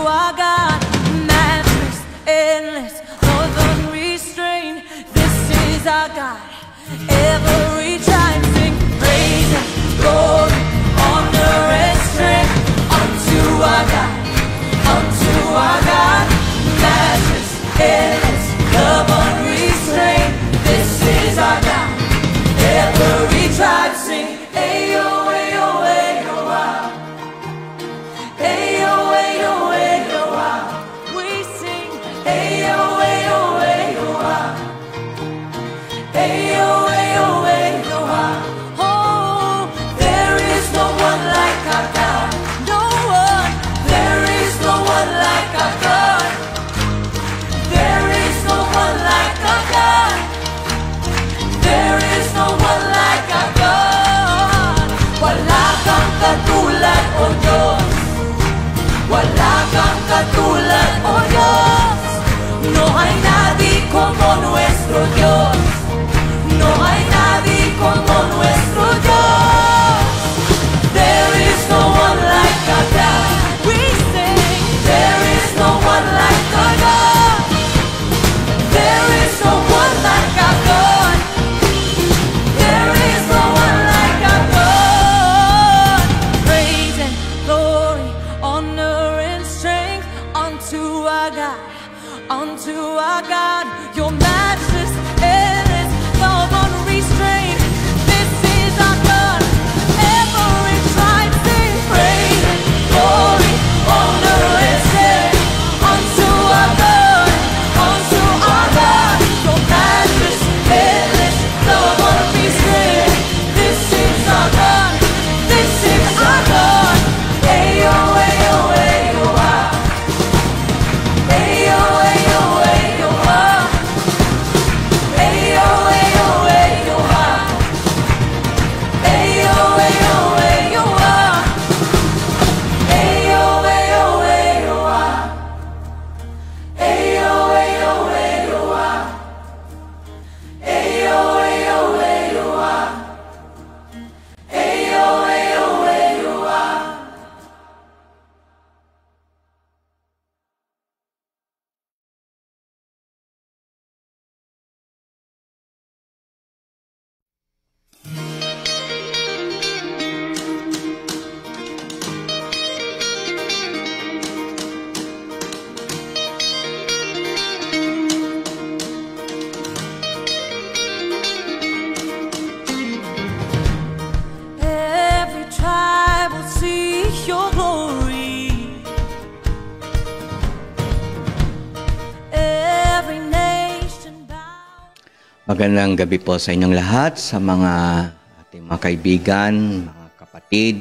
our God. Matchless, endless, love unrestrained. This is our God. Every tribe sing praise and glory, honor and strength unto our God, unto our God. Matchless, endless, love unrestrained. This is our God. Every tribe sing, ayo, ayo, ayo, ah. Ayo, ayo, ayo, ah. We sing, ayo, ayo, ayo, ah. Ayo, ayo, ayo, ah. Oh, there is no one like our God. No one. There is no one like our God. There is no one like our God. There is no one like our God. Wala kang katulad, O Diyos. Wala kang katulad, O Diyos. No hay nadie como nuestro Dios. No hay nadie como nuestro Dios. There is no one like our God. We sing, there is no one like our God. There is no one like our God. There is no one like our God. Praise and glory, honor and strength unto our God, unto our God. Your matchless, endless, love unrestrained. This is our God. Every tribe sing praise and glory, honor and strength unto our God, unto our God. Your matchless, endless, love unrestrained. This is our God. This is our God. Ayo, ayo, ayo, ah. Ayo, ayo, ayo, ah. Ayo, ayo, ayo, ah. Ayo, ayo, ayo, ah. Ayo, ayo, ayo, ah. Ayo, ayo, ayo, ah. Ayo, ayo, ayo, ah. Ayo, ayo, ayo, ah. Every tribe will see your glory. Every nation bow. Magandang gabi po sa inyong lahat, sa mga ating mga kaibigan, mga kapatid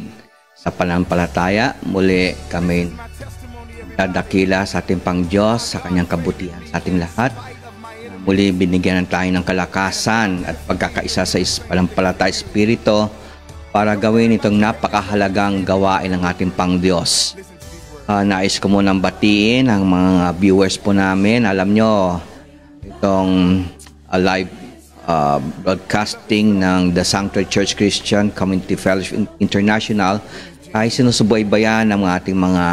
sa pananampalataya. Muli kami dadakila sa ating Pangdiyos, sa kanyang kabutihan sa ating lahat. Muli binigyan tayo ng kalakasan at pagkakaisa sa pananampalataya Espiritu para gawin itong napakahalagang gawain ng ating Pangdiyos. Nais ko munang batiin ang mga viewers po namin. Alam nyo, itong live broadcasting ng The Sanctuary Church Christian Community Fellowship International ay sinusubaybayan ng ating mga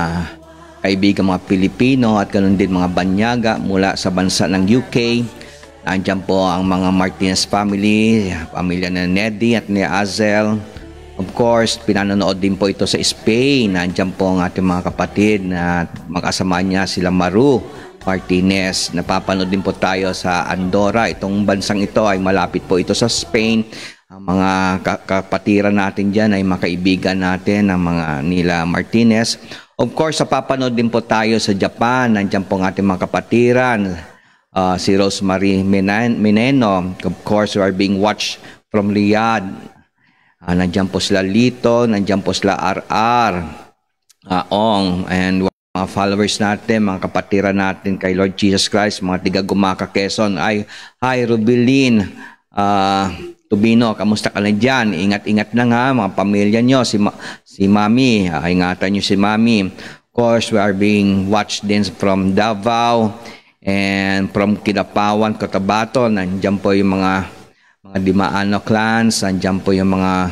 kaibigan, mga Pilipino at ganoon din mga banyaga mula sa bansa ng UK. Nandiyan po ang mga Martinez family, pamilya ni Neddy at ni Azel. Of course, pinanonood din po ito sa Spain. Nandiyan po ang ating mga kapatid na makasama niya sila Maru Martinez. Napapanood din po tayo sa Andorra. Itong bansang ito ay malapit po ito sa Spain. Ang mga kapatiran natin dyan ay mga kaibigan natin, ang mga nila Martinez. Of course, napapanood din po tayo sa Japan. Nandiyan po ang ating mga kapatiran. Si Rosemary Meneno. Of course, we are being watched from Riyadh. Nandiyan po sila Lito, nandiyan po sila RR, Ong, and mga followers natin, mga kapatiran natin kay Lord Jesus Christ, mga tiga Gumaka, Quezon. Ay, hi Rubilin, Tubino, kamusta ka na dyan? Ingat-ingat na nga, mga pamilya nyo, si Mami, ingatan nyo si Mami. Of course, we are being watched din from Davao and from Kidapawan, Cotabato. Nandiyan po yung mga Dimaano clans, nandiyan po yung mga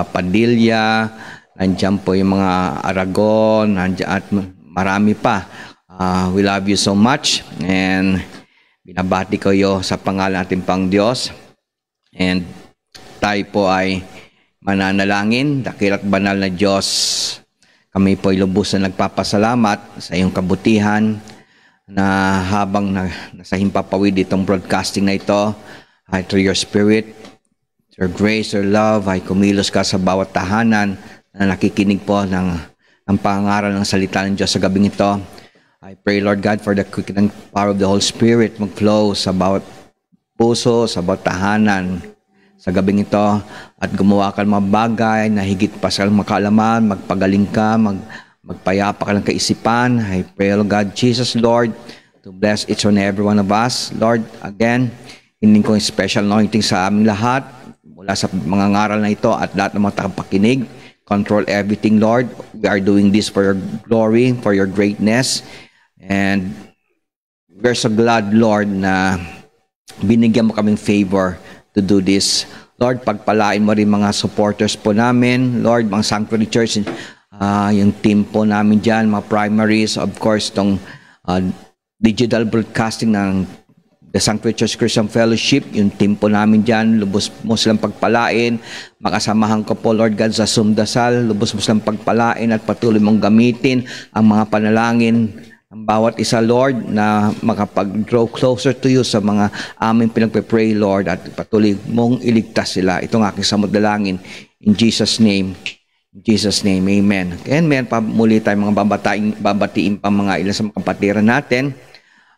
Padilla, nandiyan po yung mga Aragon, nandiyan at marami pa. We love you so much, and binabati ko kayo sa pangalan natin pang Diyos. And tayo po ay mananalangin. Dakil at banal na Diyos, kami po ay lubos na nagpapasalamat sa iyong kabutihan na habang nasa himpapawid itong broadcasting na ito, ay through your spirit, your grace, your love, ay kumilos ka sa bawat tahanan na nakikinig po ng pangaral ng salita ng Diyos sa gabing ito. I pray, Lord God, for the quickening power of the Holy Spirit mag-flow sa bawat puso, sa bawat tahanan sa gabing ito, at gumawa ka ng mga bagay na higit pa sa makaalaman, magpagaling ka, magpayapa ka ng kaisipan. I pray, Lord God, Jesus, Lord, to bless each and every one of us. Lord, again, hindi ko yung special anointing sa aming lahat mula sa mga ngaral na ito at lahat ng mga tagapakinig. Control everything, Lord. We are doing this for your glory, for your greatness. And we're so glad, Lord, na binigyan mo kaming favor to do this. Lord, pagpalain mo rin mga supporters po namin. Lord, mga Sanctuary Church, yung team po namin dyan, mga primaries, of course, itong digital broadcasting ng The Sanctuary Church Christian Fellowship, yung team po namin dyan, lubos mo silang pagpalain. Makasamahan ko po, Lord God, sa sumdasal, lubos mo silang pagpalain at patuloy mong gamitin ang mga panalangin ng bawat isa, Lord, na makapag-draw closer to you sa mga aming pinagpe-pray, Lord, at patuloy mong iligtas sila. Itong aking samot dalangin. In Jesus' name. In Jesus' name, amen. And meron pa muli tayong mga babatiin pa mga ilan sa mga kapatiran natin.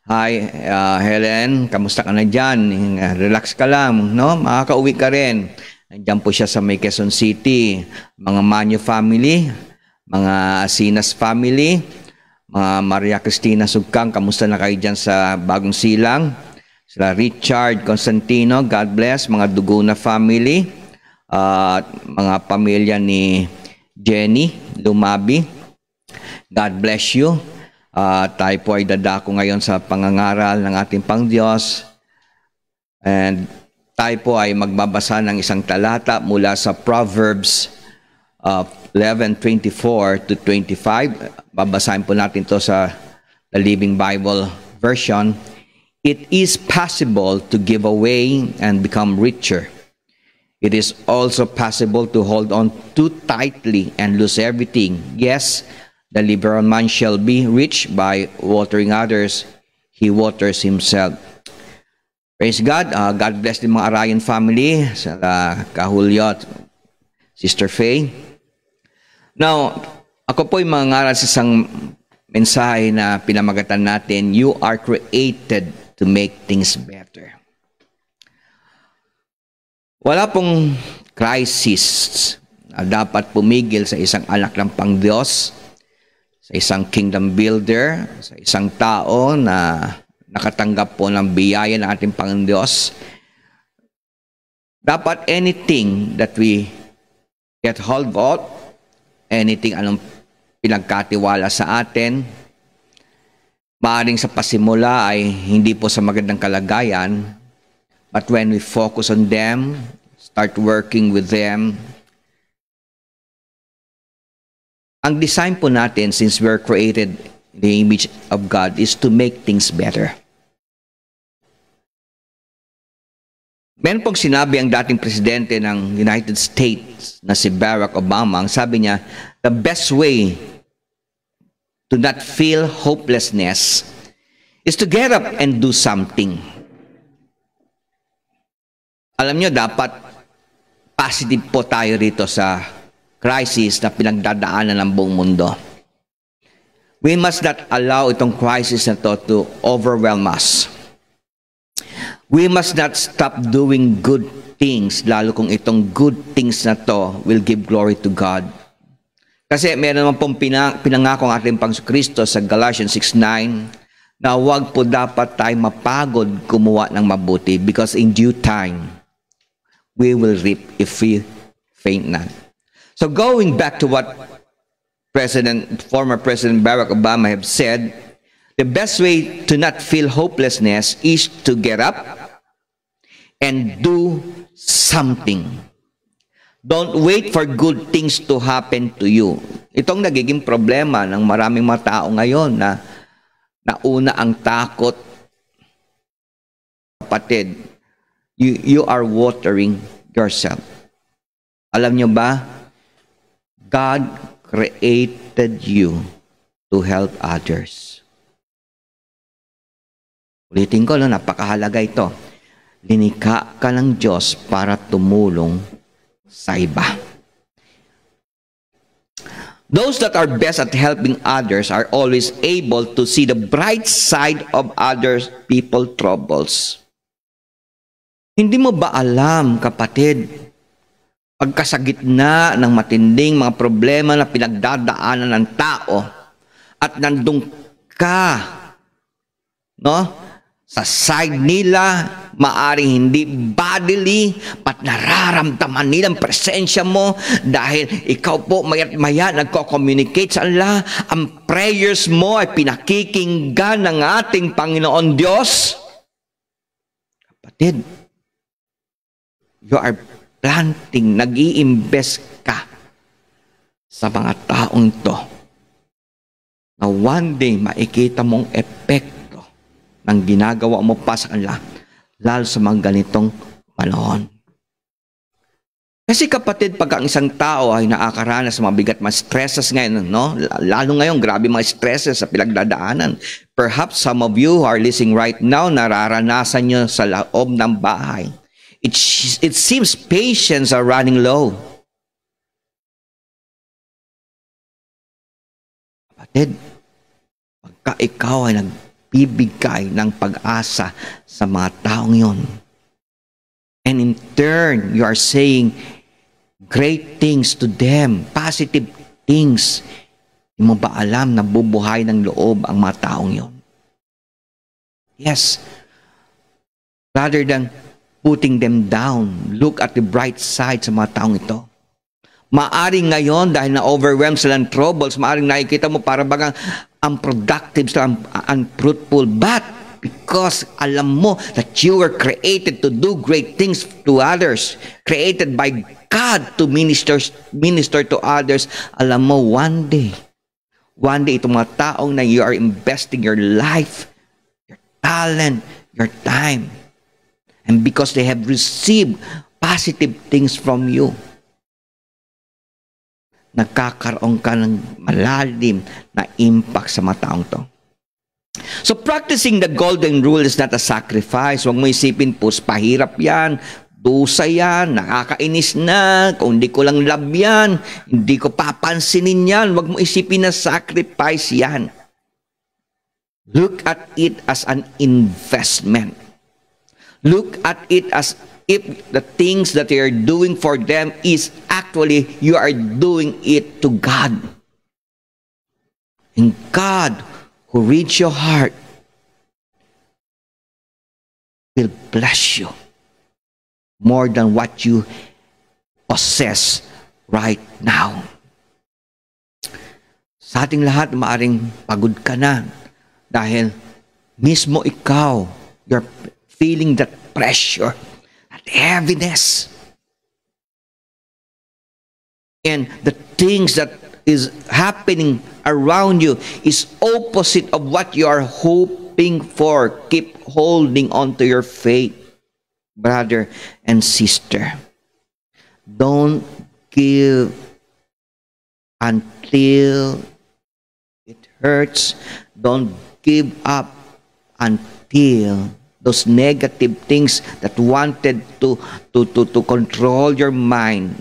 Hi, Helen, kamusta ka na dyan? Relax ka lang, no? Makakauwi ka rin. Nandiyan po siya sa may Quezon City. Mga Manyo family, mga Asinas family, mga Maria Cristina Sugkang, kamusta na kayo dyan sa Bagong Silang? Sila Richard Constantino, God bless. Mga Duguna family, mga pamilya ni Jenny Lumabi, God bless you. Tayo po ay dadako ngayon sa pangangaral ng ating Pangdiyos, and tayo po ay magbabasa ng isang talata mula sa Proverbs 11:24 to 25. Babasahin po natin to sa the Living Bible version. It is possible to give away and become richer. It is also possible to hold on too tightly and lose everything. Yes, the liberal man shall be rich by watering others. He waters himself. Praise God. God bless the mga Arayan family, sa Kahulyo at Sister Faye. Now, ako po'y mangaral sa isang mensahe na pinamagatan natin, you are created to make things better. Wala pong crisis na dapat pumigil sa isang anak ng Pangdiyos, sa isang kingdom builder, sa isang tao na nakatanggap po ng biyaya ng ating Pangdiyos. Dapat anything that we get hold of, anything anong pinagkatiwala sa atin, maaaring sa pasimula ay hindi po sa magandang kalagayan, but when we focus on them, start working with them, ang design po natin, since we're created in the image of God, is to make things better. Meron pong sinabi ang dating presidente ng United States na si Barack Obama, ang sabi niya, the best way to not feel hopelessness is to get up and do something. Alam niyo, dapat positive po tayo rito sa crisis na pinagdadaanan ng buong mundo. We must not allow itong crisis na to overwhelm us. We must not stop doing good things, lalo kung itong good things na to will give glory to God. Kasi meron naman pong pinangako ang ating Pangkristo sa Galatians 6:9 na huwag po dapat tayo mapagod gumawa ng mabuti, because in due time we will reap if we faint not. So going back to what former President Barack Obama have said, the best way to not feel hopelessness is to get up and do something. Don't wait for good things to happen to you. Itong nagiging problema ng maraming mga tao ngayon na nauna ang takot. Kapatid, you are watering yourself. Alam nyo ba? God created you to help others. Ulitin ko, napakahalaga ito. Linikha ka ng Diyos para tumulong sa iba. Those that are best at helping others are always able to see the bright side of other people's troubles. Hindi mo ba alam, kapatid, pagka sa gitna ng matinding mga problema na pinagdadaanan ng tao at nandun ka, no? Sa side nila, maaring hindi bodily, pat nararamdaman nilang presensya mo dahil ikaw po mayat-maya nagko-communicate sa Allah. Ang prayers mo ay pinakikinggan ng ating Panginoon Diyos. Kapatid, you are planting, nag-i-invest ka sa mga taong to na one day makikita mong epekto ng ginagawa mo pa sa kanila, lalo sa mga ganitong panahon. Kasi kapatid, pag ang isang tao ay nakakaranas sa mabigat mga stresses ngayon, no? Lalo ngayon, grabe mga stresses sa pinagdadaanan. Perhaps some of you who are listening right now, nararanasan nyo sa loob ng bahay. It seems patience are running low. Kapatid, pagka ikaw ay nagbibigay ng pag-asa sa mga taong yon, and in turn, you are saying great things to them, positive things, hindi mo ba alam na bubuhay ng loob ang mga taong yon? Yes. Rather than putting them down, look at the bright side sa mga taong ito. Maaring ngayon, dahil na-overwhelmed sila ng troubles, maaring nakikita mo para bagang unproductive sila, unfruitful, but because alam mo that you were created to do great things to others, created by God to minister to others, alam mo, one day, itong mga taong na you are investing your life, your talent, your time, and because they have received positive things from you, nagkakaroon ka ng malalim na impact sa mga taong to. So practicing the golden rule is not a sacrifice. Huwag mo isipin, pahirap yan, dusa yan, nakakainis na, kung hindi ko lang love yan, hindi ko papansinin yan. Huwag mo isipin na sacrifice yan. Look at it as an investment. Look at it as if the things that you are doing for them is actually you are doing it to God. And God, who reads your heart, will bless you more than what you possess right now. Sa ating lahat, maaring pagod ka na dahil mismo ikaw, you're feeling that pressure, that heaviness. And the things that is happening around you is opposite of what you are hoping for. Keep holding on to your faith, brother and sister. Don't give until it hurts. Don't give up until those negative things that wanted to control your mind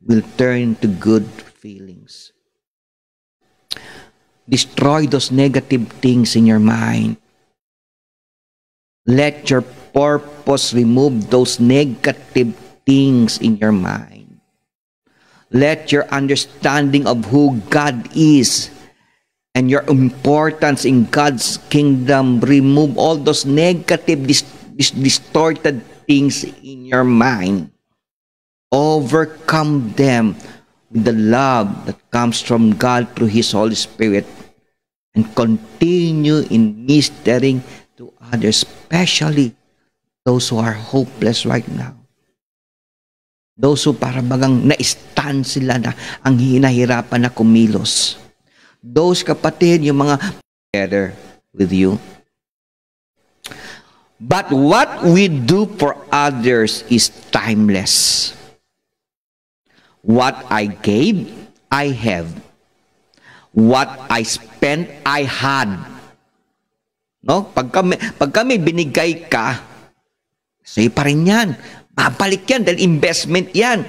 will turn to good feelings. Destroy those negative things in your mind. Let your purpose remove those negative things in your mind. Let your understanding of who God is and your importance in God's kingdom remove all those negative, distorted things in your mind. Overcome them with the love that comes from God through His Holy Spirit, and continue in ministering to others, especially those who are hopeless right now. Those who para bagang na-stand sila na ang hinahirapan na kumilos. Those kapatid, yung mga together with you. But what we do for others is timeless. What I gave, I have. What I spent, I had. No? Pag kami binigay ka, sa'yo pa rin yan. Babalik yan dahil investment yan.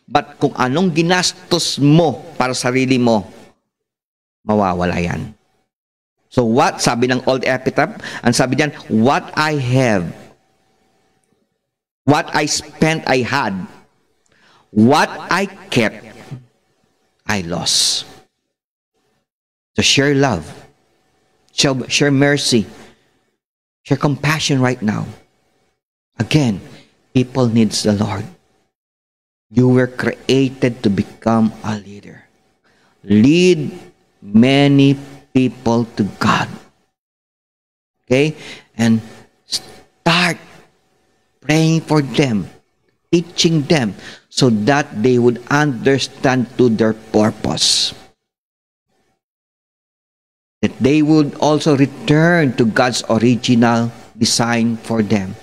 But kung anong ginastos mo para sa sarili mo, mawawala yan. So what? Sabi ng old epitaph, ang sabi niyan, what I have, what I spent, I had. What I kept, I lost. So share love, share mercy, share compassion right now. Again, people needs the Lord. You were created to become a leader. Lead many people to God. Okay? And start praying for them, teaching them, so that they would understand to their purpose. That they would also return to God's original design for them.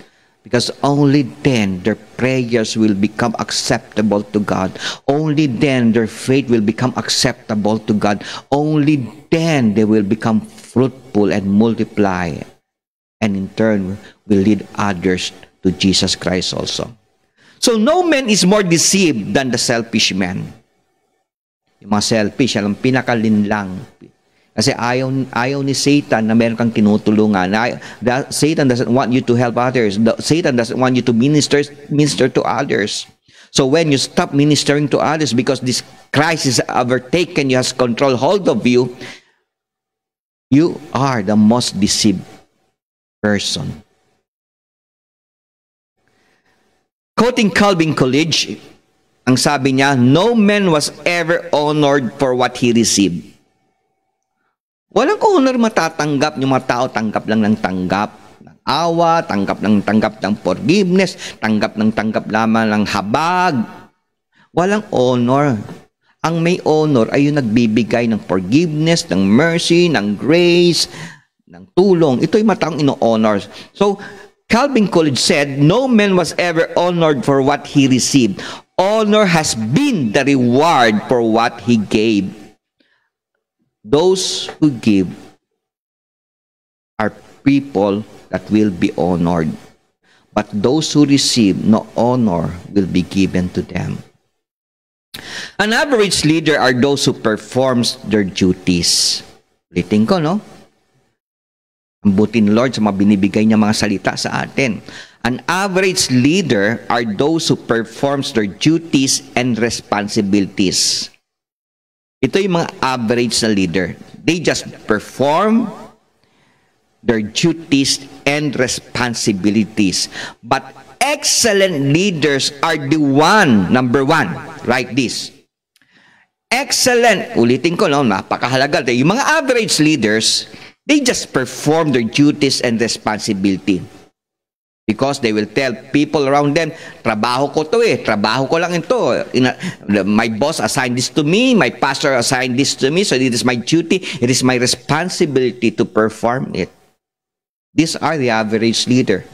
Because only then their prayers will become acceptable to God. Only then their faith will become acceptable to God. Only then they will become fruitful and multiply. And in turn will lead others to Jesus Christ also. So no man is more deceived than the selfish man. Yung mga selfish, alam, pinakalinlang. Kasi ayaw ni Satan na meron kang tinutulungan. Satan doesn't want you to help others. Satan doesn't want you to minister to others. So when you stop ministering to others because this crisis overtaken you, has control hold of you, you are the most deceived person. Quoting Calvin Coolidge, ang sabi niya, no man was ever honored for what he received. Walang honor matatanggap, yung mga tao tanggap lang ng tanggap ng awa, tanggap ng forgiveness, tanggap lamang ng habag. Walang honor. Ang may honor ay yung nagbibigay ng forgiveness, ng mercy, ng grace, ng tulong. Ito yung mataong ino-honor. So, Calvin Coolidge said, no man was ever honored for what he received. Honor has been the reward for what he gave. Those who give are people that will be honored. But those who receive no honor will be given to them. An average leader are those who performs their duties. Ulitin ko, no? Ang buti ni Lord sa mga binibigay niya mga salita sa atin. An average leader are those who performs their duties and responsibilities. Ito yung mga average na leader. They just perform their duties and responsibilities. But excellent leaders are the one, number one, write this. Excellent, ulitin ko, no, napakahalaga. Yung mga average leaders, they just perform their duties and responsibility. Because they will tell people around them, trabaho ko to trabaho ko lang ito. My boss assigned this to me, my pastor assigned this to me, so it is my duty, it is my responsibility to perform it. These are the average leader.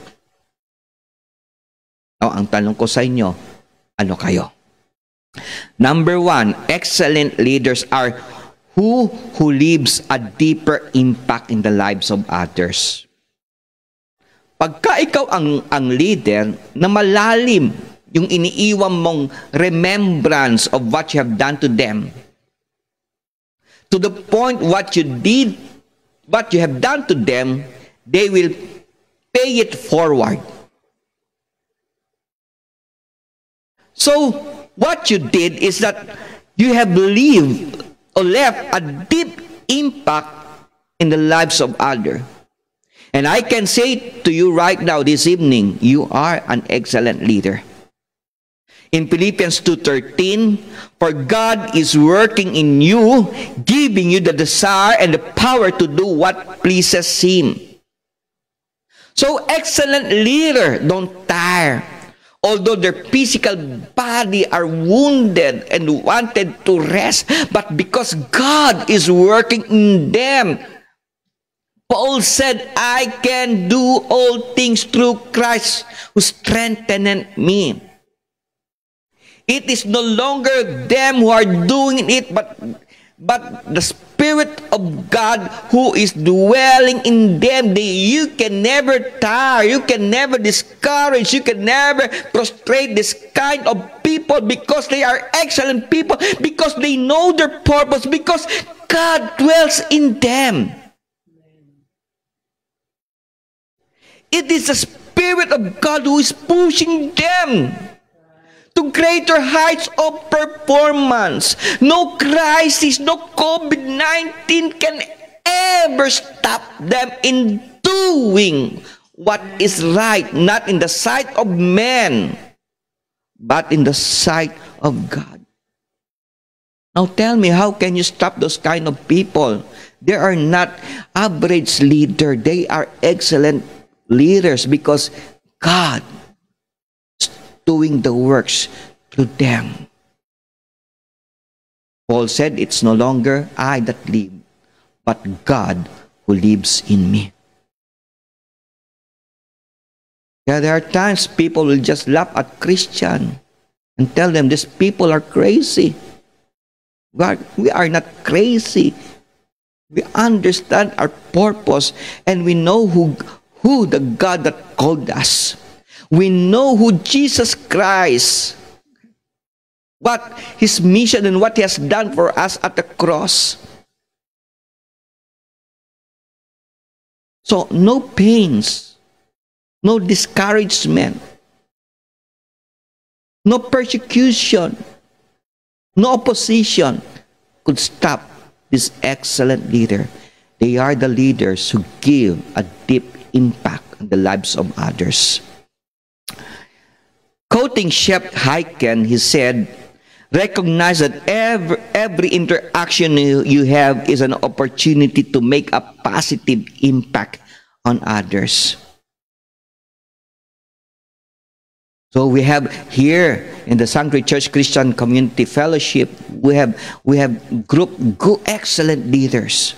Now, ang tanong ko sa inyo, ano kayo? Number one, excellent leaders are who leaves a deeper impact in the lives of others. Pagka ikaw ang leader na malalim yung iniiwan mong remembrance of what you have done to them, to the point what you did, what you have done to them, they will pay it forward. So, what you did is that you have lived or left a deep impact in the lives of others. And I can say to you right now this evening, you are an excellent leader. In Philippians 2:13, for God is working in you, giving you the desire and the power to do what pleases Him. So, excellent leader, don't tire although their physical body are wounded and wanted to rest, but because God is working in them, Paul said, I can do all things through Christ who strengthened me. It is no longer them who are doing it, but the Spirit of God who is dwelling in them. You can never tire, you can never discourage, you can never frustrate this kind of people, because they are excellent people, because they know their purpose, because God dwells in them. It is the Spirit of God who is pushing them to greater heights of performance. No crisis, no COVID-19 can ever stop them in doing what is right, not in the sight of men, but in the sight of God. Now tell me, how can you stop those kind of people? They are not average leader. They are excellent leaders because God is doing the works through them. Paul said, it's no longer I that live, but God who lives in me. Yeah, there are times people will just laugh at Christian and tell them, these people are crazy. God, we are not crazy. We understand our purpose and we know who the God that called us. We know who Jesus Christ, what His mission and what He has done for us at the cross. So no pains, no discouragement, no persecution, no opposition could stop this excellent leader. They are the leaders who give a deep impact on the lives of others. Quoting Shep Hyken, he said, recognize that every interaction you have is an opportunity to make a positive impact on others. So we have here in the Sanctuary Church Christian Community Fellowship, we have excellent leaders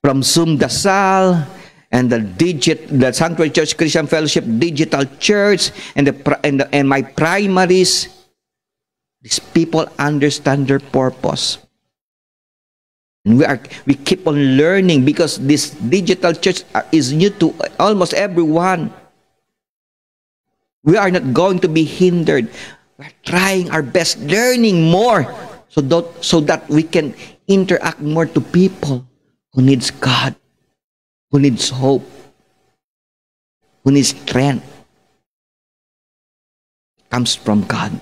from Zoom Dasal and the Sanctuary Church Christian Fellowship Digital Church and my primaries. These people understand their purpose. And we keep on learning because this digital church is new to almost everyone. We are not going to be hindered. We're trying our best, learning more so that we can interact more to people who needs God, who needs hope, who needs strength. It comes from God.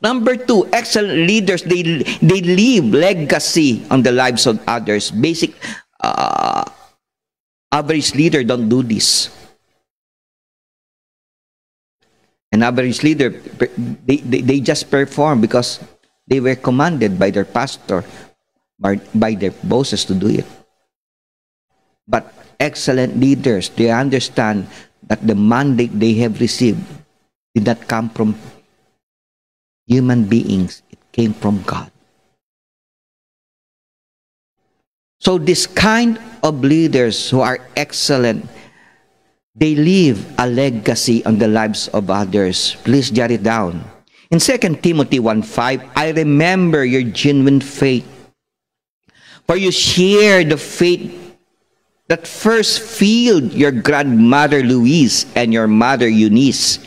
Number 2, excellent leaders, they leave legacy on the lives of others. Basic average leader don't do this. An average leader, they just perform because they were commanded by their pastor, by their bosses to do it. But excellent leaders, they understand that the mandate they have received did not come from human beings. It came from God. So this kind of leaders who are excellent, they leave a legacy on the lives of others. Please jot it down. In 2 Timothy 1:5, I remember your genuine faith. For you share the faith that first filled your grandmother Louise and your mother Eunice.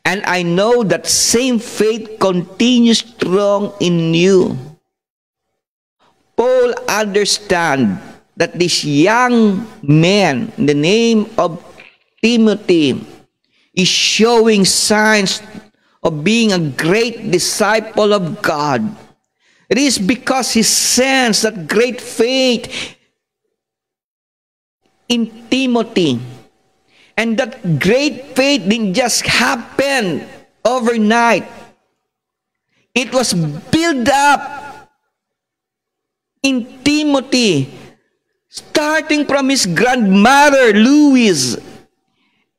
And I know that same faith continues strong in you. Paul understands that this young man, in the name of Timothy, is showing signs of being a great disciple of God. It is because he sensed that great faith in Timothy. And that great faith didn't just happen overnight. It was built up in Timothy, starting from his grandmother, Louise,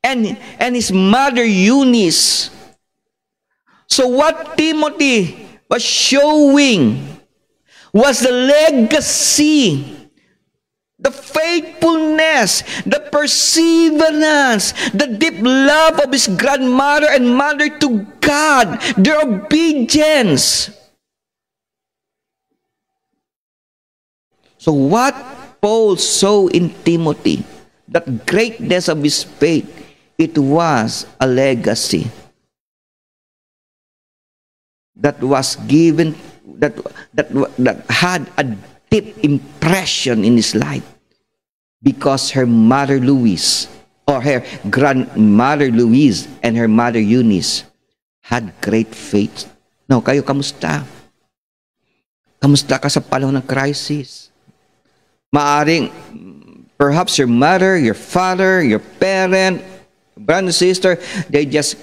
and his mother Eunice. So what Timothy was showing was the legacy, the faithfulness, the perseverance, the deep love of his grandmother and mother to God, their obedience. So what Paul saw in Timothy, that greatness of his faith, it was a legacy that was given, that had a deep impression in his life, because her mother Louise, or her grandmother Louise and her mother Eunice had great faith. Now, kayo, kamusta? Kamusta ka sa panahon ng crisis? Maaring, perhaps your mother, your father, your parent, brother and sister, they just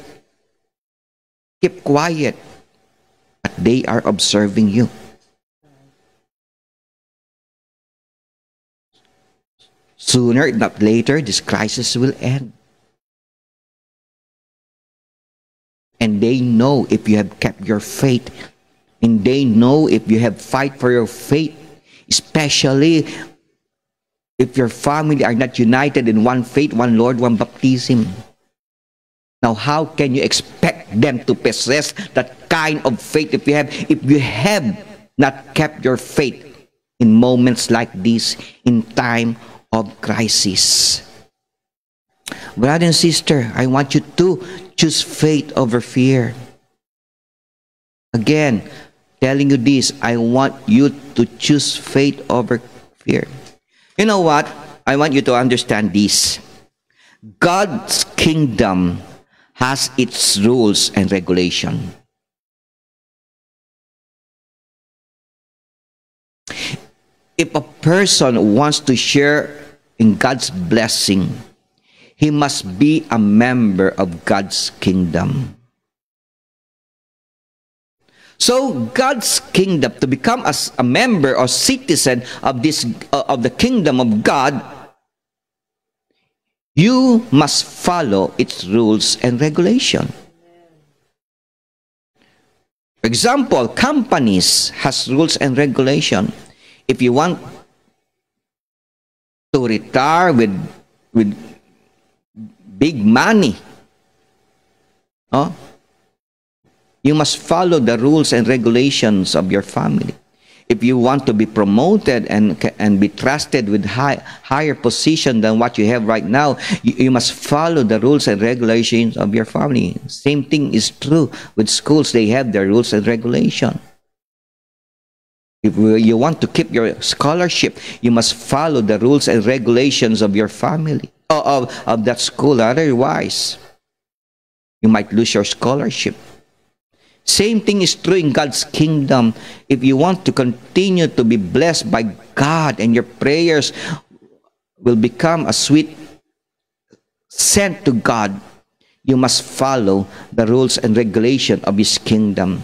keep quiet, but they are observing you. Sooner, if not later, this crisis will end. And they know if you have kept your faith. And they know if you have fight for your faith. Especially if your family are not united in one faith, one Lord, one baptism. Now, how can you expect them to possess that kind of faith if you have not kept your faith in moments like this, in time of crisis? Brother and sister, I want you to choose faith over fear. Again, telling you this, I want you to choose faith over fear. You know what? I want you to understand this. God's kingdom has its rules and regulation. If a person wants to share in God's blessing, he must be a member of God's kingdom. So God's kingdom, to become a member or citizen of the kingdom of God, you must follow its rules and regulation. For example, companies has rules and regulation. If you want to retire with big money, you must follow the rules and regulations of your family. If you want to be promoted and be trusted with higher position than what you have right now, you must follow the rules and regulations of your family. Same thing is true with schools. They have their rules and regulations. If you want to keep your scholarship, you must follow the rules and regulations of your family, of that school. Otherwise, you might lose your scholarship. Same thing is true in God's kingdom. If you want to continue to be blessed by God and your prayers will become a sweet scent to God, you must follow the rules and regulation of His kingdom.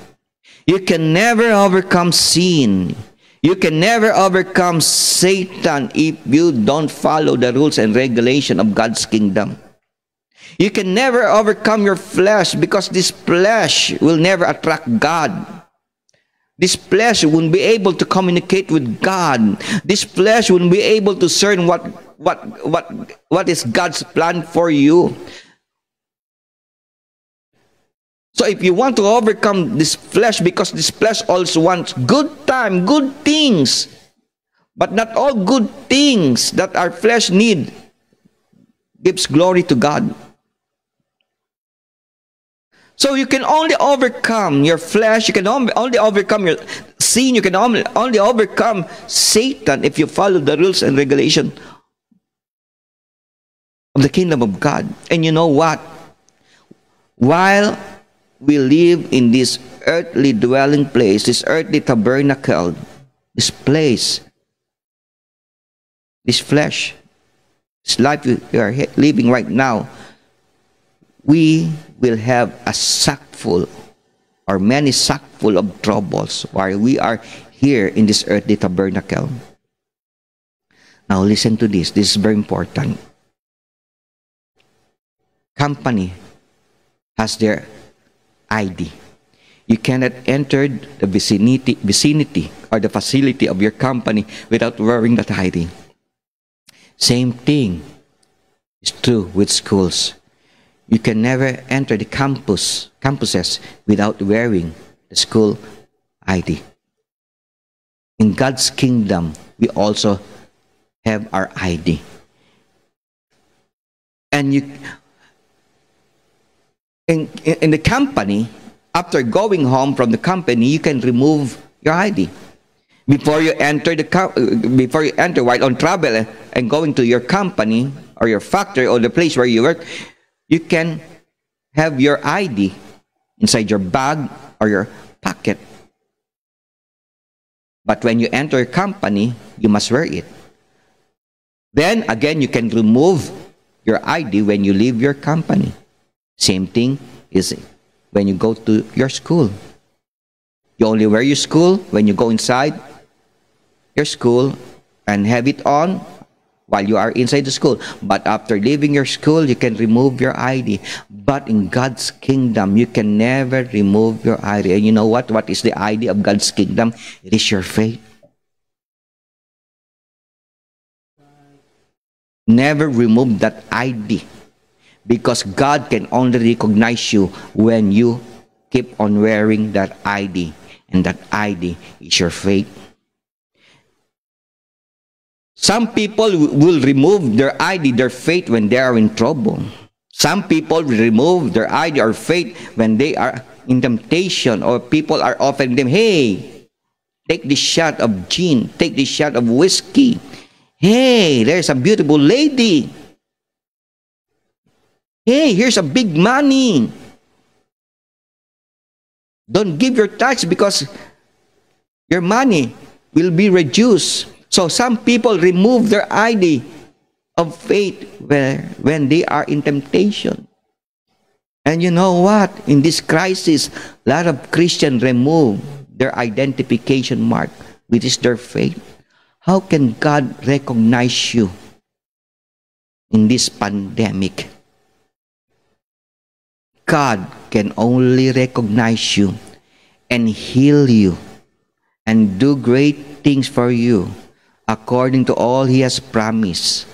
You can never overcome sin. You can never overcome Satan if you don't follow the rules and regulation of God's kingdom. You can never overcome your flesh, because this flesh will never attract God. This flesh won't be able to communicate with God. This flesh won't be able to discern what is God's plan for you. So if you want to overcome this flesh, because this flesh also wants good time, good things, but not all good things that our flesh need gives glory to God. So you can only overcome your flesh, you can only overcome your sin, you can only overcome Satan if you follow the rules and regulation of the kingdom of God. And you know what? While we live in this earthly dwelling place, this earthly tabernacle, this place, this flesh, this life we are living right now, we will have a sack full or many sack full of troubles while we are here in this earthly tabernacle. Now listen to this. This is very important. company has their ID. You cannot enter the vicinity or the facility of your company without wearing that ID. Same thing is true with schools. You can never enter the campuses without wearing the school ID. In God's kingdom, we also have our ID. And in the company, after going home from the company, you can remove your ID. Before you enter while on travel and going to your company or your factory or the place where you work, you can have your ID inside your bag or your pocket. But when you enter a company, you must wear it. Then again, you can remove your ID when you leave your company. Same thing is when you go to your school. You only wear your school when you go inside your school and have it on while you are inside the school. But after leaving your school, you can remove your ID. But in God's kingdom, you can never remove your ID. And you know what? What is the ID of God's kingdom? It is your faith. Never remove that ID, because God can only recognize you when you keep on wearing that ID. And that ID is your faith. Some people will remove their ID, their faith, when they are in trouble. Some people will remove their ID or faith when they are in temptation, or people are offering them, hey, take this shot of gin, take this shot of whiskey. Hey, there's a beautiful lady. Hey, here's a big money. Don't give your tax because your money will be reduced. So some people remove their ID of faith when they are in temptation. And you know what? In this crisis, a lot of Christians remove their identification mark, which is their faith. How can God recognize you in this pandemic? God can only recognize you and heal you and do great things for you according to all He has promised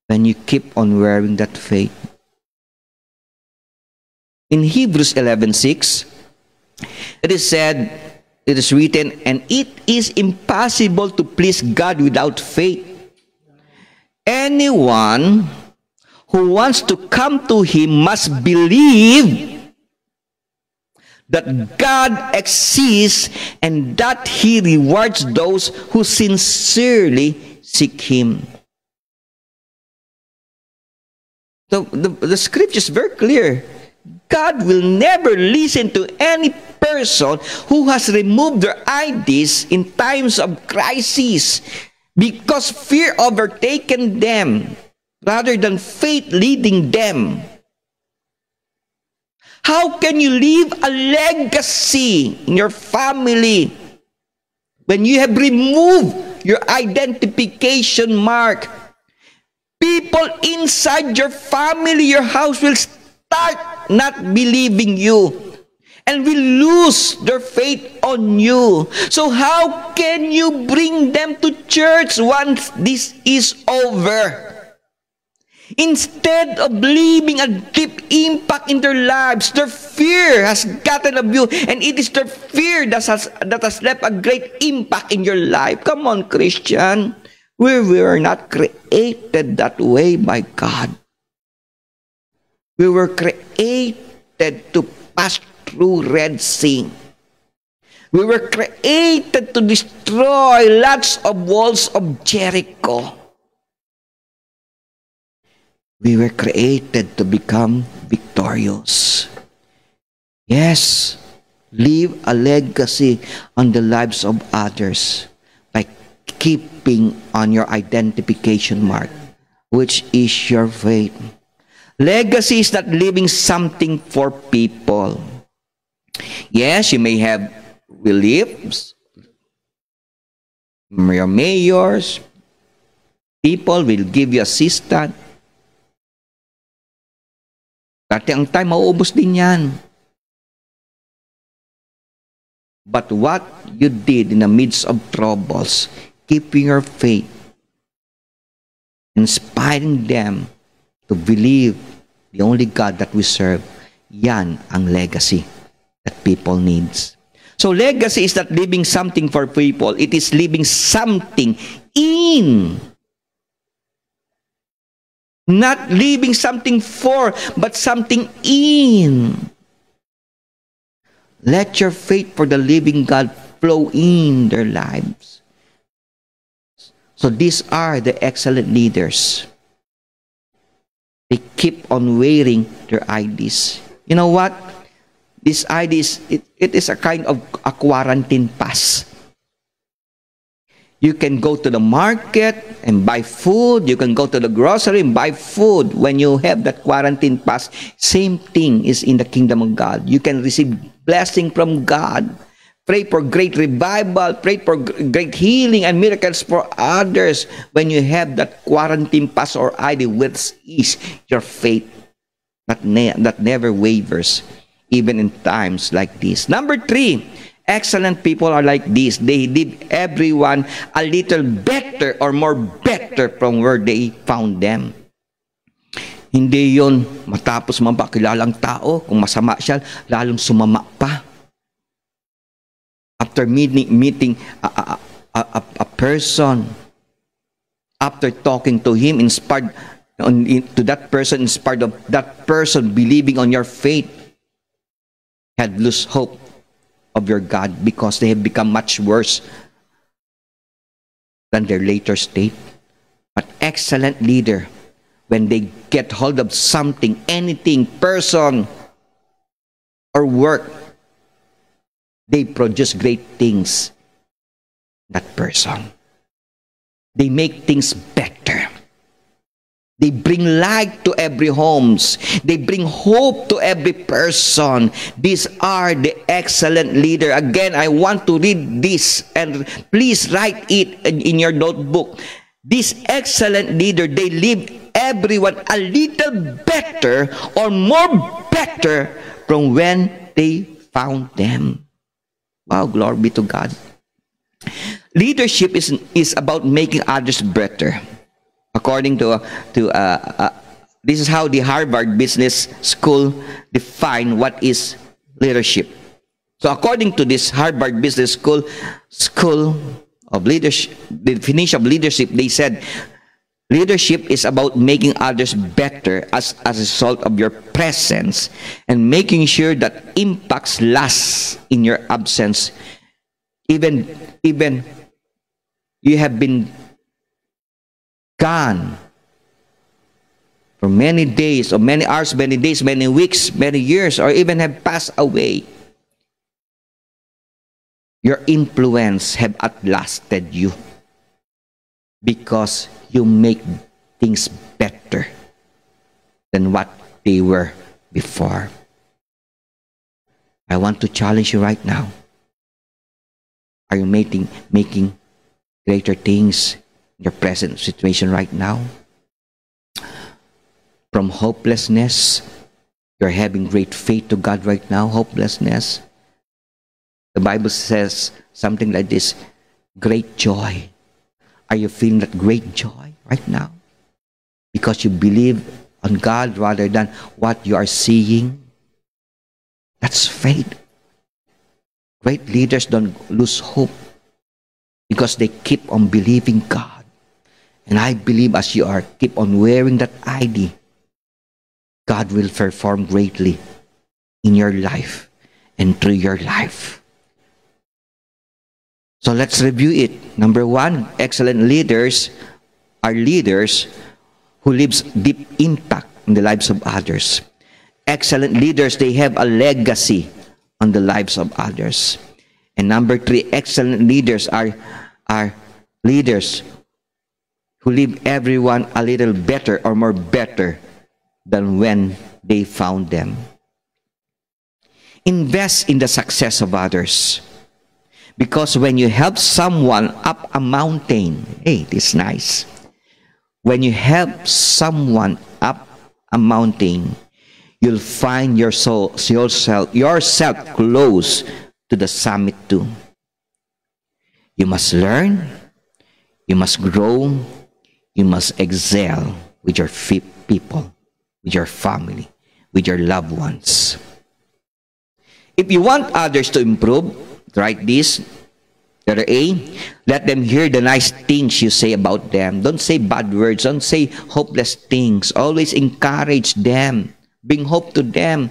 when you keep on wearing that faith. In Hebrews 11:6, it is said, it is written, and it is impossible to please God without faith. Anyone who wants to come to Him must believe that God exists and that He rewards those who sincerely seek Him. So the scripture is very clear. God will never listen to any person who has removed their IDs in times of crisis because fear overtaken them rather than faith leading them. How can you leave a legacy in your family when you have removed your identification mark? People inside your family, your house will start not believing you and will lose their faith on you. So how can you bring them to church once this is over? Instead of leaving a deep impact in their lives, their fear has gotten of you, and it is their fear that has left a great impact in your life. Come on, Christian. We were not created that way by God. We were created to pass through Red Sea. We were created to destroy lots of walls of Jericho. We were created to become victorious. Yes, leave a legacy on the lives of others by keeping on your identification mark, which is your faith. Legacy is not leaving something for people. Yes, you may have reliefs, your mayors, people will give you assistance. Dati ang time, mauubos din yan. But what you did in the midst of troubles, keeping your faith, inspiring them to believe the only God that we serve, yan ang legacy that people needs. So legacy is not leaving something for people. It is leaving something in. Not leaving something for, but something in. Let your faith for the living God flow in their lives. So these are the excellent leaders. They keep on wearing their IDs. You know what? This ID it is a kind of a quarantine pass. You can go to the market and buy food. You can go to the grocery and buy food. When you have that quarantine pass, same thing is in the kingdom of God. You can receive blessing from God. Pray for great revival. Pray for great healing and miracles for others. When you have that quarantine pass or ID, which is your faith that never wavers, even in times like this. Number 3, excellent people are like this. They leave everyone a little better or more better from where they found them. Hindi yon matapos mapakilalang tao, kung masama siya, lalong sumama pa. After meeting a person, after talking to him, inspired to that person, inspired of that person believing on your faith, had lost hope of your God because they have become much worse than their later state. But excellent leader, when they get hold of something, anything, person, or work, they produce great things. That person. They make things better. They bring light to every homes. They bring hope to every person. These are the excellent leader. Again, I want to read this and please write it in your notebook. This excellent leader, they leave everyone a little better or more better from when they found them. Wow, glory be to God. Leadership is about making others better. According to this is how the Harvard Business School define what is leadership. So according to this Harvard Business School of leadership, the definition of leadership, they said leadership is about making others better as a result of your presence and making sure that impacts last in your absence, even you have been gone for many days or many hours, many days, many weeks, many years, or even have passed away. Your influence have outlasted you because you make things better than what they were before. I want to challenge you right now. Are you making greater things in your present situation right now? From hopelessness, you're having great faith to God right now. Hopelessness. The Bible says something like this, great joy. Are you feeling that great joy right now? Because you believe on God rather than what you are seeing? That's faith. Great leaders don't lose hope because they keep on believing God. And I believe as you are, keep on wearing that ID, God will perform greatly in your life and through your life. So let's review it. Number 1, excellent leaders are leaders who leaves deep impact in the lives of others. Excellent leaders, they have a legacy on the lives of others. And number 3, excellent leaders are leaders who leave everyone a little better or more better than when they found them. Invest in the success of others. Because when you help someone up a mountain, hey, this is nice. When you help someone up a mountain, you'll find yourself close to the summit too. You must learn, you must grow, you must excel with your people, with your family, with your loved ones. If you want others to improve, write this. Letter A, let them hear the nice things you say about them. Don't say bad words. Don't say hopeless things. Always encourage them. Bring hope to them.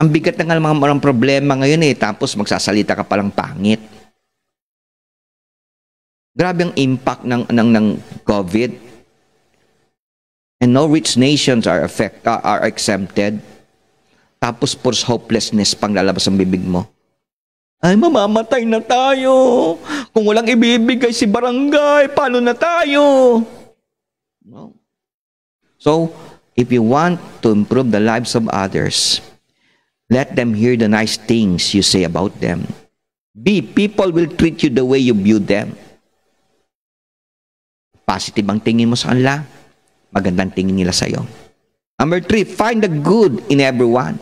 Ang bigat na nga mga problema ngayon tapos magsasalita ka palang pangit. Grabe ang impact ng COVID. And no rich nations are exempted. Tapos puro hopelessness pang lalabas ang bibig mo. Ay, mamamatay na tayo. Kung walang ibibigay si barangay, paano na tayo? No. So, if you want to improve the lives of others, let them hear the nice things you say about them. B, people will treat you the way you view them. Positive ang tingin mo sa kanila, magandang tingin nila sa'yo. Number 3, find the good in everyone.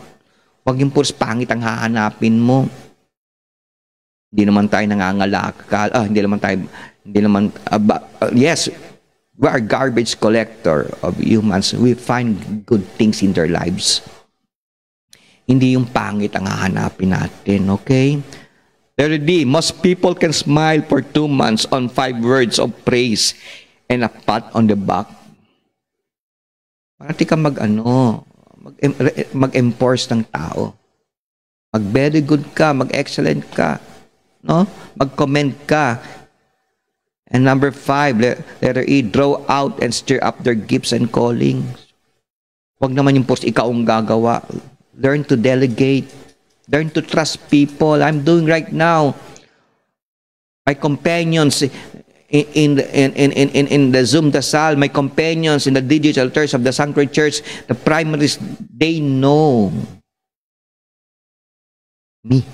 Huwag yung puros pangit ang hahanapin mo. Hindi naman tayo nangangalakal. Yes, we are garbage collector of humans. We find good things in their lives. Hindi yung pangit ang hahanapin natin, okay? Letter D, most people can smile for 2 months on 5 words of praise and a pat on the back. Parati ka mag-enforce ng tao. Mag-very good ka, mag-excellent ka. No? Mag-comment ka. And number 5, letter E, draw out and stir up their gifts and callings. Huwag naman yung post ikaw ang gagawa. Learn to delegate. Learn to trust people. I'm doing right now. My companions in the Zoom Dasal, my companions in the digital church of the Sanctuary Church, the primaries, they know me.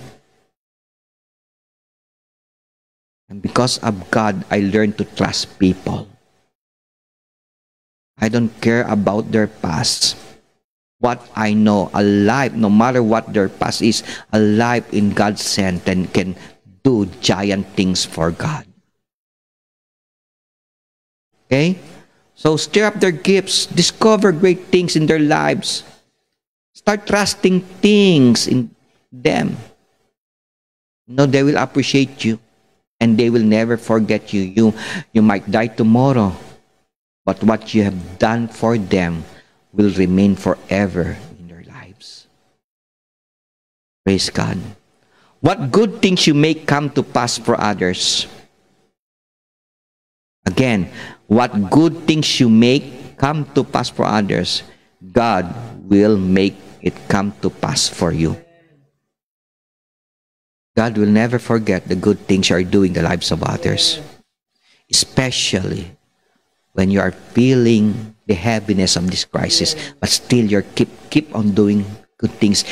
And because of God, I learned to trust people. I don't care about their past. What I know, a life, no matter what their past is, a life in God's sent and can do giant things for God. Okay? So stir up their gifts. Discover great things in their lives. Start trusting things in them. No, they will appreciate you. And they will never forget you. You might die tomorrow. But what you have done for them will remain forever in their lives. Praise God. What good things you make come to pass for others. Again, what good things you make come to pass for others, God will make it come to pass for you. God will never forget the good things you are doing in the lives of others. Especially when you are feeling the heaviness of this crisis, but still you keep on doing good things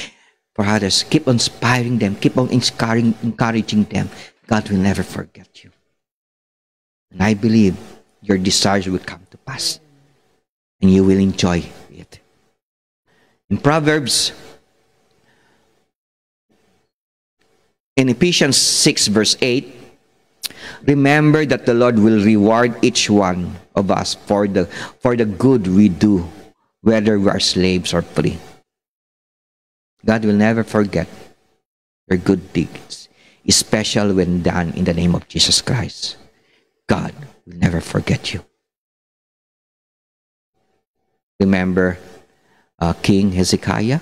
for others. Keep on inspiring them. Keep on encouraging them. God will never forget you. And I believe your desires will come to pass. And you will enjoy it. In Proverbs, in Ephesians 6 verse 8, remember that the Lord will reward each one of us for the good we do, whether we are slaves or free. God will never forget your good deeds, especially when done in the name of Jesus Christ. God will never forget you. Remember King Hezekiah?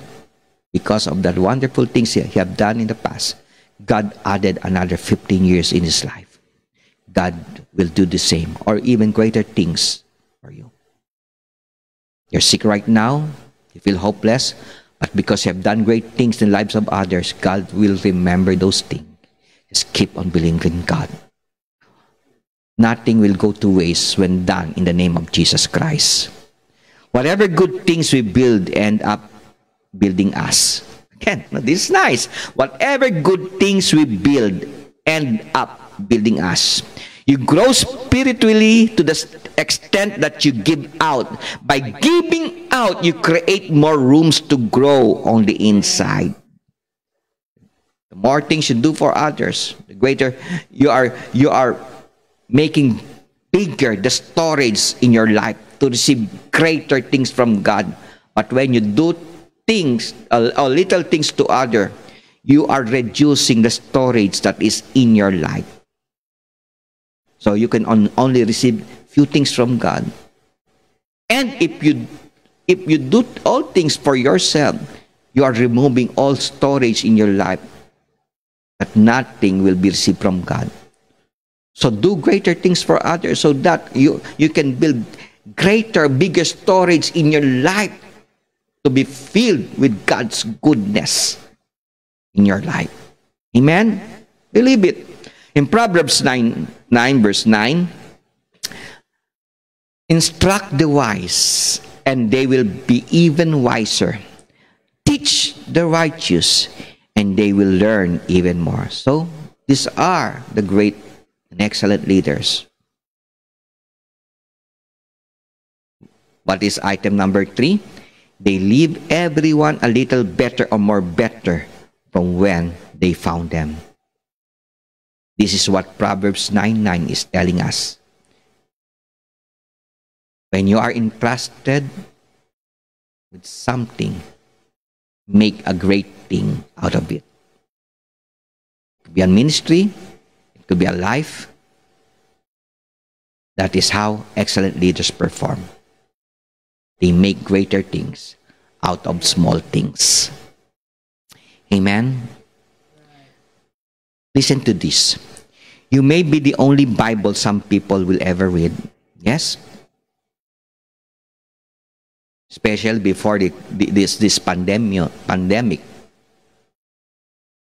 Because of that wonderful things he had done in the past, God added another 15 years in his life. God will do the same or even greater things for you. You're sick right now. You feel hopeless. But because you have done great things in the lives of others, God will remember those things. Just keep on believing in God. Nothing will go to waste when done in the name of Jesus Christ. Whatever good things we build end up building us. Again, this is nice. Whatever good things we build end up building us. You grow spiritually to the extent that you give out. By giving out, you create more rooms to grow on the inside. The more things you do for others, the greater you are making bigger the storage in your life to receive greater things from God. But when you do things, little things to other, you are reducing the storage that is in your life. So you can only receive few things from God. And if you do all things for yourself, you are removing all storage in your life, that nothing will be received from God. So do greater things for others so that you can build greater, bigger storage in your life to be filled with God's goodness in your life. Amen? Believe it. In Proverbs 9 verse 9, instruct the wise, and they will be even wiser. Teach the righteous, and they will learn even more. So, these are the great and excellent leaders. What is item number 3? They leave everyone a little better or more better from when they found them. This is what Proverbs 9:9 is telling us. When you are entrusted with something, make a great thing out of it. It could be a ministry, it could be a life. That is how excellent leaders perform. They make greater things out of small things. Amen? Listen to this. You may be the only Bible some people will ever read. Yes? Especially before this pandemic.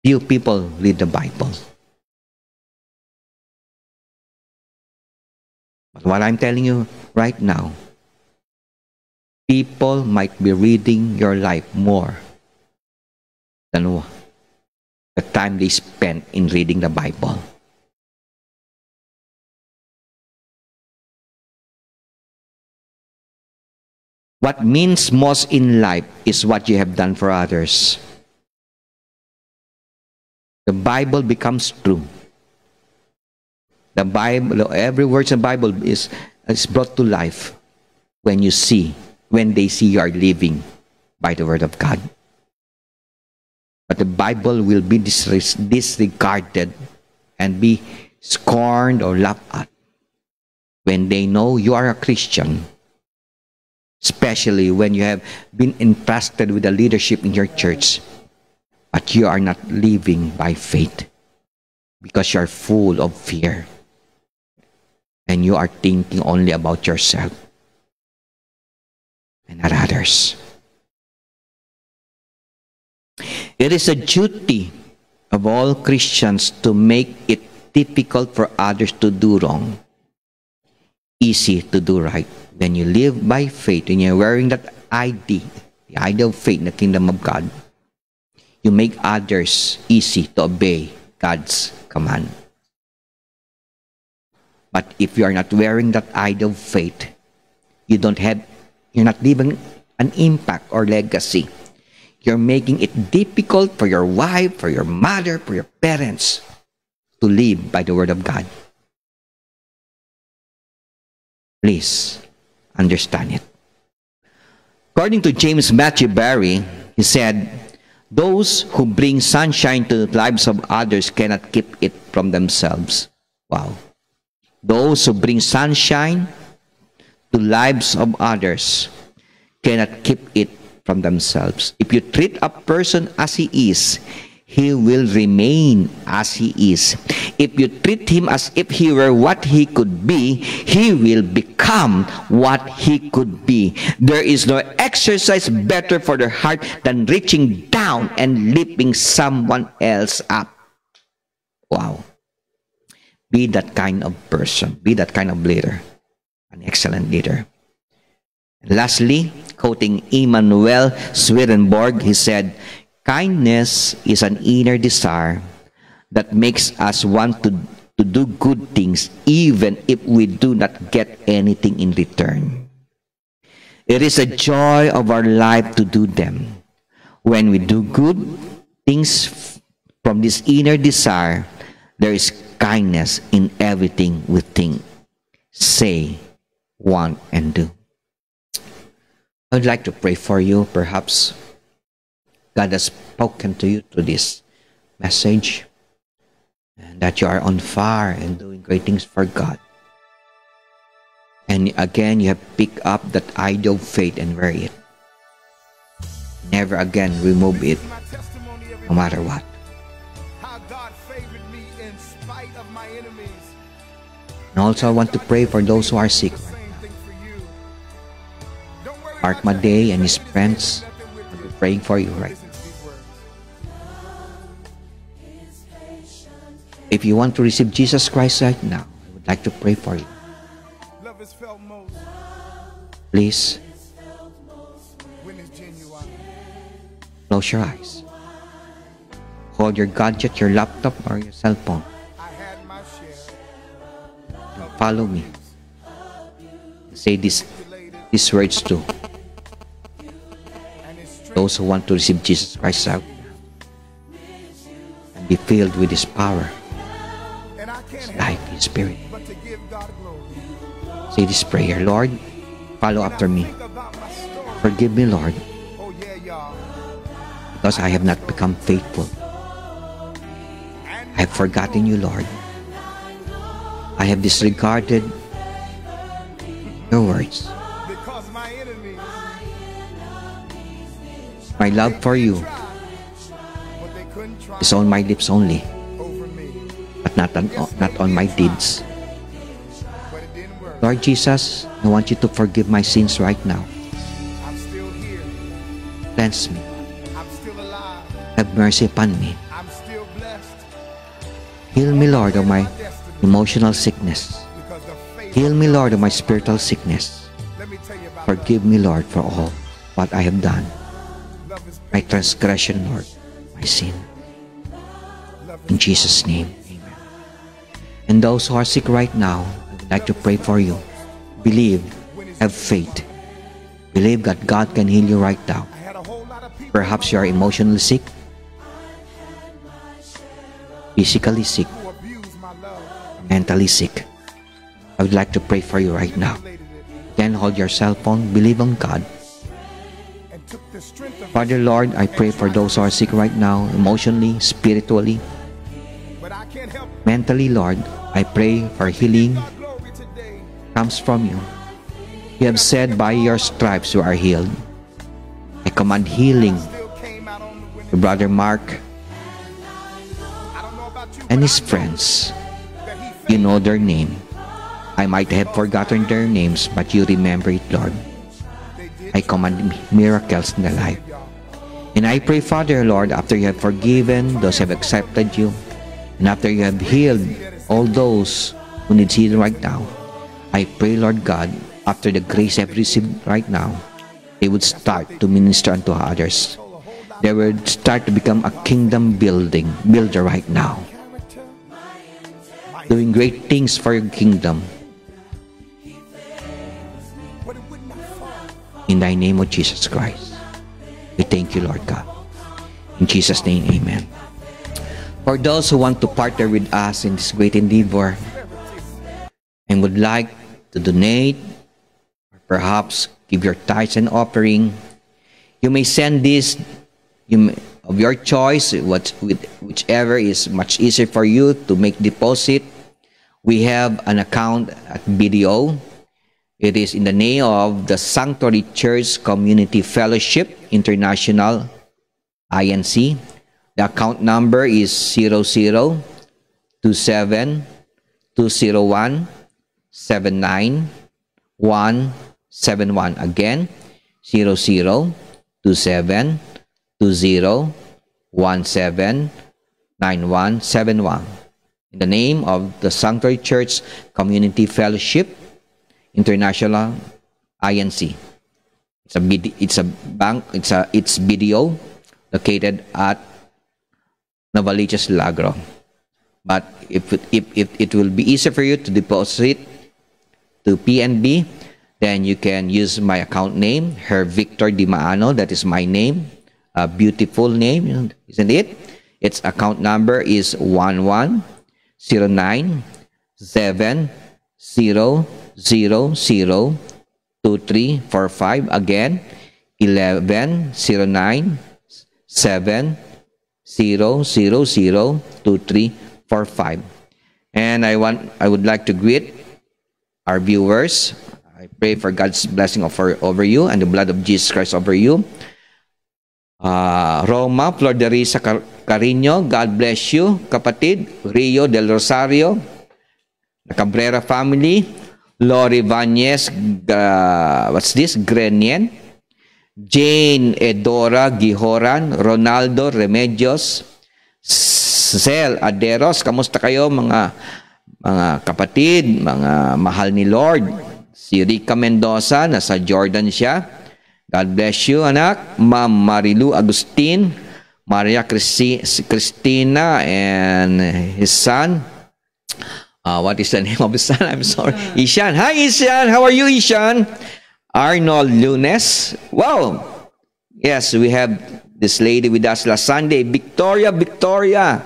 Few people read the Bible. But what I'm telling you right now, people might be reading your life more than the time they spent in reading the Bible. What means most in life is what you have done for others. The Bible becomes true. The Bible, every word in the Bible is brought to life when they see you are living by the Word of God. But the Bible will be disregarded and be scorned or laughed at when they know you are a Christian. Especially when you have been entrusted with the leadership in your church, but you are not living by faith because you are full of fear and you are thinking only about yourself and not others. It is a duty of all Christians to make it difficult for others to do wrong, easy to do right. When you live by faith, when you're wearing that ID, the ID of faith in the kingdom of God, you make others easy to obey God's command. But if you are not wearing that ID of faith, you're not leaving an impact or legacy. You're making it difficult for your wife, for your mother, for your parents to live by the Word of God. Please understand it. According to James Matthew Barry, he said, those who bring sunshine to the lives of others cannot keep it from themselves. Wow. Those who bring sunshine to lives of others cannot keep it from themselves. If you treat a person as he is, he will remain as he is. If you treat him as if he were what he could be, he will become what he could be. There is no exercise better for the heart than reaching down and lifting someone else up. Wow. Be that kind of person. Be that kind of leader. An excellent leader. And lastly, quoting Emanuel Swedenborg, he said, kindness is an inner desire that makes us want to to do good things even if we do not get anything in return. It is a joy of our life to do them. When we do good things from this inner desire, there is kindness in everything we think, say, want, and do. I'd like to pray for you. Perhaps God has spoken to you through this message, and that you are on fire and doing great things for God. And again, you have picked up that idol of faith and wear it. Never again remove it, no matter what. And also, I want to pray for those who are sick right now. Mark Maday and his friends will be praying for you right now. If you want to receive Jesus Christ right now, I would like to pray for you. Please close your eyes. Hold your gadget, your laptop, or your cell phone. And follow me. Say these words too. Those who want to receive Jesus Christ out and be filled with His power, His life, His Spirit. Say this prayer. Lord, follow after me. Forgive me, Lord, because I have not become faithful. I have forgotten you, Lord. I have disregarded your words. My love for you is on my lips only, but not on my deeds. Lord Jesus, I want you to forgive my sins right now. Cleanse me. Have mercy upon me. Heal me, Lord, of my emotional sickness. Heal me, Lord, of my spiritual sickness. Forgive me, Lord, for all what I have done. My transgression, Lord, my sin. In Jesus' name, amen. And those who are sick right now, I would like to pray for you. Believe, have faith. Believe that God can heal you right now. Perhaps you are emotionally sick, physically sick, mentally sick. I would like to pray for you right now. Then hold your cell phone, believe on God. Father, Lord, I pray for those who are sick right now, emotionally, spiritually, mentally, Lord. I pray for healing comes from you. You have said, by your stripes you are healed. I command healing to Brother Mark and his friends. You know their name. I might have forgotten their names, but you remember it, Lord. I command miracles in their life. And I pray, Father, Lord, after you have forgiven those who have accepted you, and after you have healed all those who need healing right now, I pray, Lord God, after the grace I have received right now, they would start to minister unto others. They would start to become a kingdom builder right now, doing great things for your kingdom. In thy name of Jesus Christ, we thank you, Lord God. In Jesus' name, amen. For those who want to partner with us in this great endeavor and would like to donate, or perhaps give your tithes and offering, you may send this of your choice, whichever is much easier for you to make deposit. We have an account at BDO. It is in the name of the Sanctuary Church Community Fellowship International, INC. The account number is 0027-201-79171. Again, 0027-201-79171. In the name of the Sanctuary Church Community Fellowship International, INC. It's BDO located at Novaliches, Milagro. But if it will be easier for you to deposit to PNB, then you can use my account name, Her Victor Di Maano. That is my name, a beautiful name, isn't it? Its account number is 110970002345. Again, 110970002345. And I would like to greet our viewers. I pray for God's blessing over you and the blood of Jesus Christ over you. Roma Florderisa Carino, God bless you, kapatid. Rio del Rosario, the Cabrera family. Lori Vanez, what's this? Grenien. Jane Edora Gihoran, Ronaldo Remedios, Cel Aderos. Kamusta kayo mga kapatid, mga mahal ni Lord? Si Rica Mendoza, nasa Jordan siya. God bless you, anak. Ma'am Marilu Agustin, Maria Cristina, and his son. What is the name of his son? I'm sorry. Ishan. Hi, Ishan. How are you, Ishan? Arnold Lunes. Wow. Yes, we have this lady with us last Sunday. Victoria.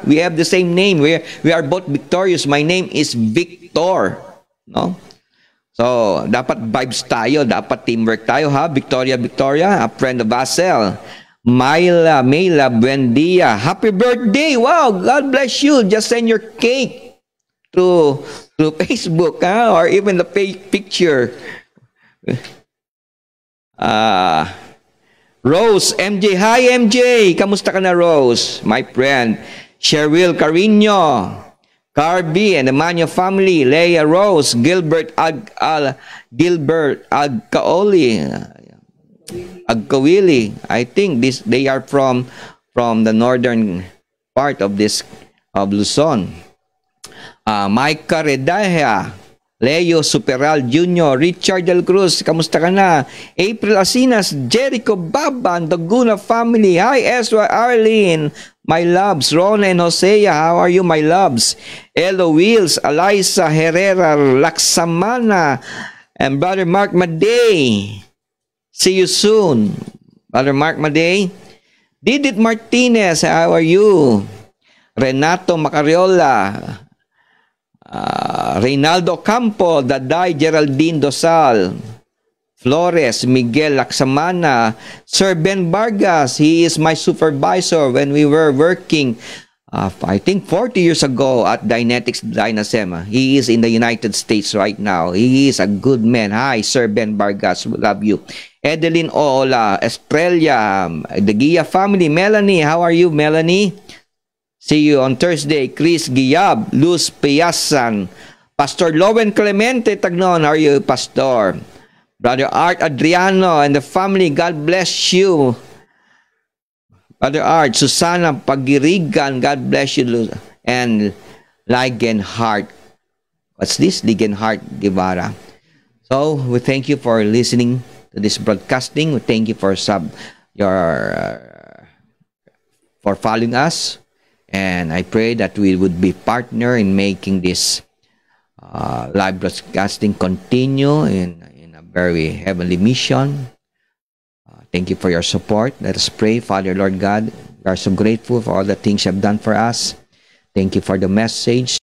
We have the same name. We are both victorious. My name is Victor. No? So, dapat vibes tayo, dapat teamwork tayo, ha? Victoria, a friend of Basel. Mayla Buendia, happy birthday! Wow, God bless you. Just send your cake through Facebook, ha? Or even the picture. Rose, MJ. Hi, MJ. Kamusta ka na, Rose? My friend. Cheryl Carino. Carby and the Manyo family, Leia Rose, Gilbert Agkawili. I think they are from the northern part of Luzon. Micah Redaya, Leo Superal Jr., Richard Del Cruz, kamusta ka na? April Asinas, Jericho Baban, the Guna family. Hi, Ezra Arlene, my loves. Rona and Hosea, how are you, my loves? Elo Wills, Eliza Herrera, Laksamana, and Brother Mark Maday. See you soon, Brother Mark Maday. Didit Martinez, how are you? Renato Macariola, Reynaldo Campo, Daday Geraldine Dosal, Flores, Miguel Laksamana, Sir Ben Vargas. He is my supervisor when we were working, I think 40 years ago at Dynetics Dynasema. He is in the United States right now. He is a good man. Hi, Sir Ben Vargas. Love you. Edeline Oola, Estrella, the Gia family. Melanie, how are you, Melanie? See you on Thursday. Chris Giab, Luz Piasan, Pastor Lowen Clemente Tagnon. How are you, Pastor? Brother Art Adriano and the family, God bless you. Brother Art, Susana Pagirigan, God bless you. And Ligenhart. What's this? Ligenhart Guevara. So, we thank you for listening to this broadcasting. We thank you for following us. And I pray that we would be partner in making this live broadcasting continue in a very heavenly mission. Thank you for your support. Let us pray. Father, Lord God, we are so grateful for all the things you have done for us. Thank you for the message.